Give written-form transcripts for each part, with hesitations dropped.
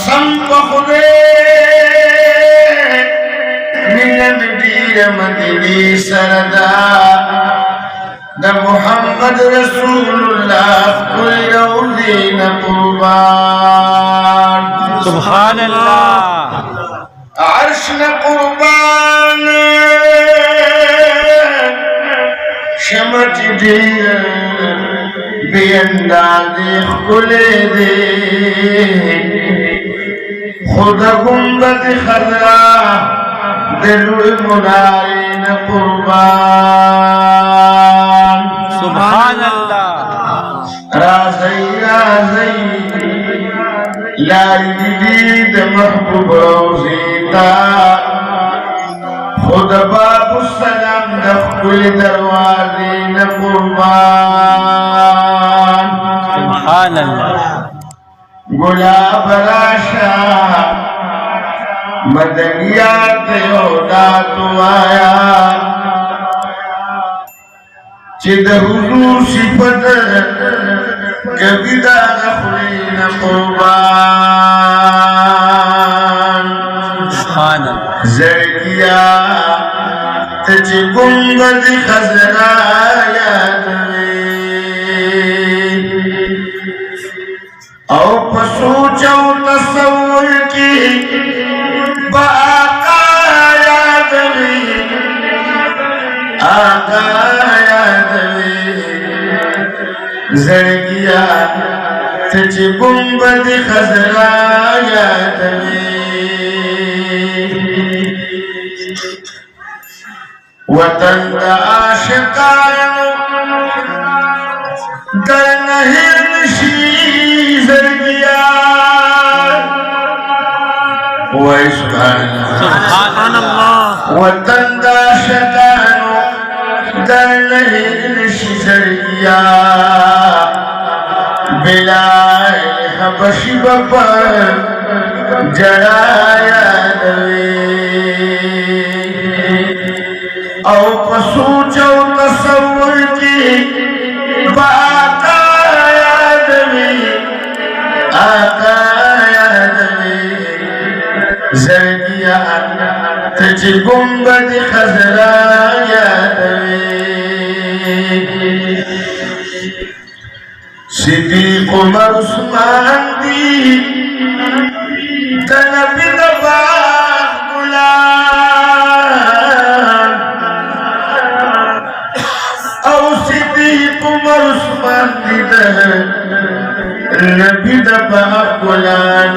قسم بخدے من دیر مدینی سردا دا محمد رسول اللہ کل دین قربان سبحان اللہ عرش نہ قربان شمٹ دیر بے اندازی کھلے دے خدا گنبد خضرا دلوی منارین قربان سبحان اللہ رازی رازی لاری دید محبوب روزیتا خدا باب السلام دخل دروازین قربان سبحان اللہ گلاب راشا مدنیات یوداتو آیا چید حضور صفت کبیدہ نخلین قربان سبحان اللہ زرگیا تچ گنبد خزرا یادوی او پسوچو تصور کی باقا یادوی آقا یادوی زرگیا تچ گنبد خزرا یادوی وطن دا عاشقانو در نهر نشی زرگیا وای سبحان اللہ وطن دا عاشقانو در نهر نشی زرگیا بلال حبشی بپا جڑایا دوی او پسوچو تصور کی باقا یادوی آقا یادوی زرگیا تچ گنبد خزرا یادوی صدیق عمر عثمان دی تنبی دباغ گلان او صدیق عمر عثمان دی نبی دباغ گلان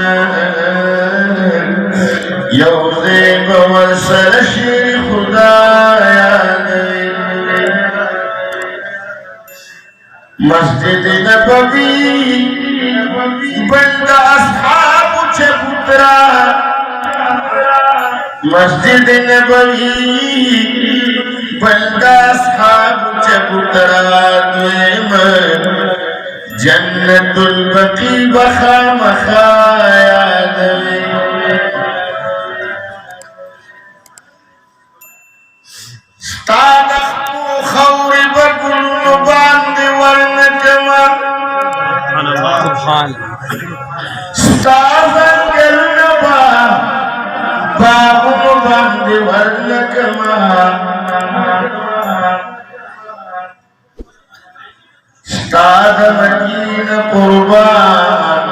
یوزیب ورسل شیر خدا یادوی مسجد نبوی بند اصحاب چبوترا مسجد نبوی بند اصحاب چبوترا دویم جنت البقی بخا مخایا دوی ستادخ خوری بگلو باند ورنکما سبحان ستازن گلنبا بابو باند ورنکما ستاد مدین قربان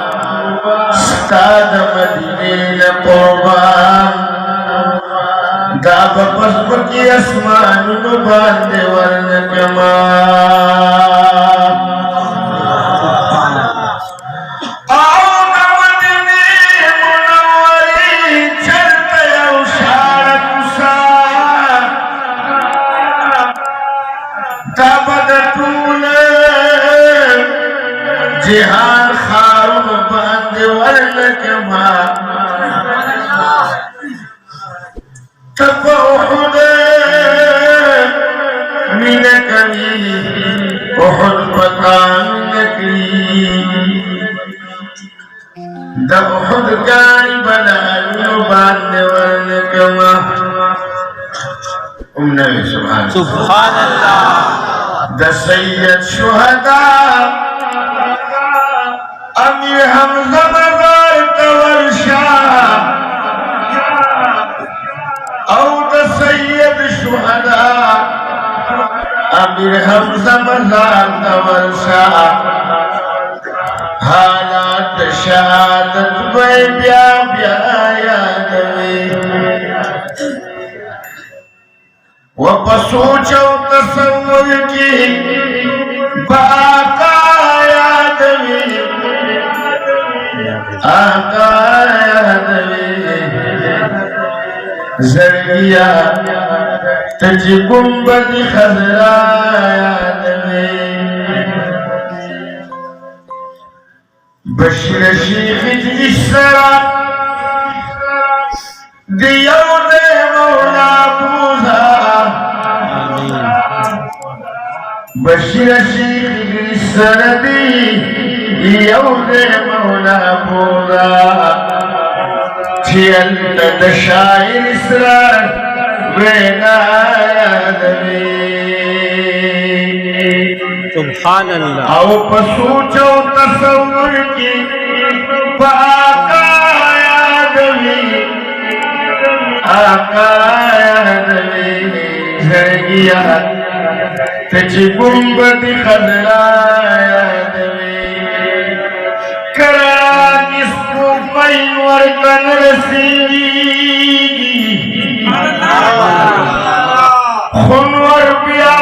ستاد مدین قربان دا بپس بکی اسمانو باندے ورنکما آو نمدنی منوری چلت یو شارکسا دا بدطول جہان خارون باندے ورنکما تب احد منکوی احد پتان نکوی دا احد گاری بلالو باند ورنکما امنوی سبحان اللہ دا سید شہداء امیر حمزہ مزار تورشا سید شہداء امیر حمزہ مزار تورشا حالات شہادت بے بیا بیا یادوی وپسوچو تصور کی باقا یادوی آقا یادوی زرگیا تجی گنبد خضرا یادوی بشر شیخ جسرا دیو دے مولا بوزا بشر شیخ جسرا دیو دے مولا بوزا چیلت دشائر اسرار وینا یادوی سبحان اللہ او پسوچو تصور کی آقا یادوی آقا یادوی زرگیا تجی گنبد خضرا یادوی کراکس کو پین ورکن رسیگی خنور بیا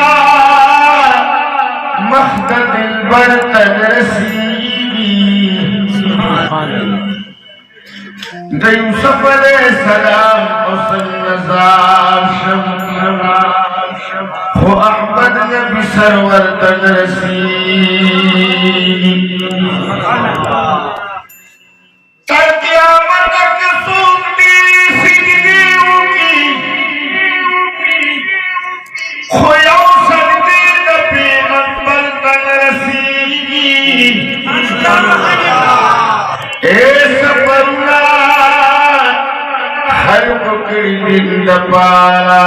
مخدد البرتن رسیگی دا یوسف علیہ السلام حسن نظار شم خو احمد نبی سرور تن رسیگی تر قیامت تک سوک دی سجدیوں کی خو یو سجدی دا پیغمبر تن رسیگی اے سفرنا خلق کری دن پارا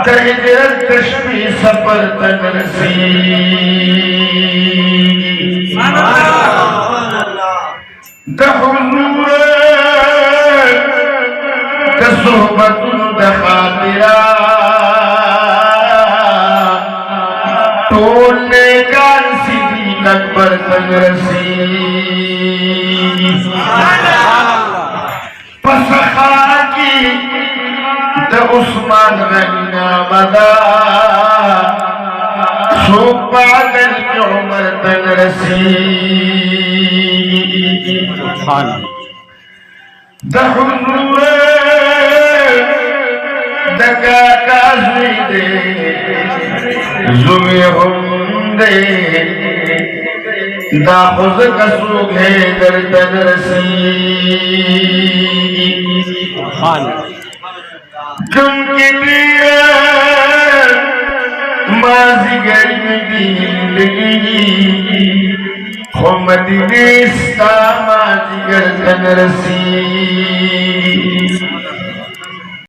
تہجرت تشبی سفر تن رسیگی دا حضور دا صحبت دا خاطرہ طول نیکان صدیق اکبر تن رسیگی پسخا کی دا عثمان غنینا مدا سوک بادل کی عمر تن رسیگی سبحان اللہ دا حضور دا کاکا زوی دے زوی ہم دے دا خوز کسوک ہے در تن رسیگی سبحان اللہ جن کی دیئے ماضی گرم دیندگی خو مدینه ستا ماضی گر تن رسیگی